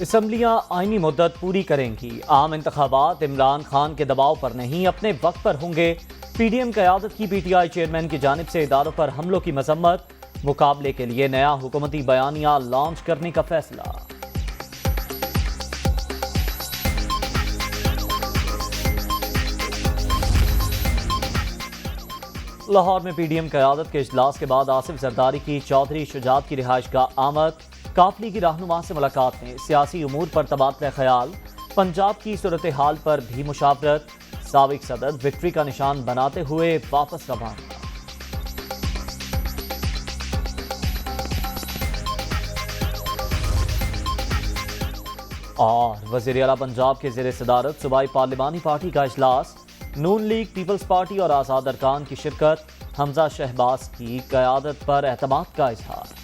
اسمبلیاں آئینی مدت پوری کریں گی، عام انتخابات عمران خان کے دباؤ پر نہیں اپنے وقت پر ہوں گے۔ پی ڈی ایم قیادت کی پی ٹی آئی چیئرمین کی جانب سے اداروں پر حملوں کی مذمت، مقابلے کے لیے نیا حکومتی بیانیہ لانچ کرنے کا فیصلہ۔ لاہور میں پی ڈی ایم قیادت کے اجلاس کے بعد آصف زرداری کی چودھری شجاعت کی رہائش گاہ آمد، قافلے کی رہنما سے ملاقات میں سیاسی امور پر تبادلہ خیال، پنجاب کی صورتحال پر بھی مشاورت، سابق صدر وکٹری کا نشان بناتے ہوئے واپس روانہ۔ اور وزیر اعلیٰ پنجاب کے زیر صدارت صوبائی پارلیمانی پارٹی کا اجلاس، نون لیگ، پیپلز پارٹی اور آزاد ارکان کی شرکت، حمزہ شہباز کی قیادت پر اعتماد کا اظہار۔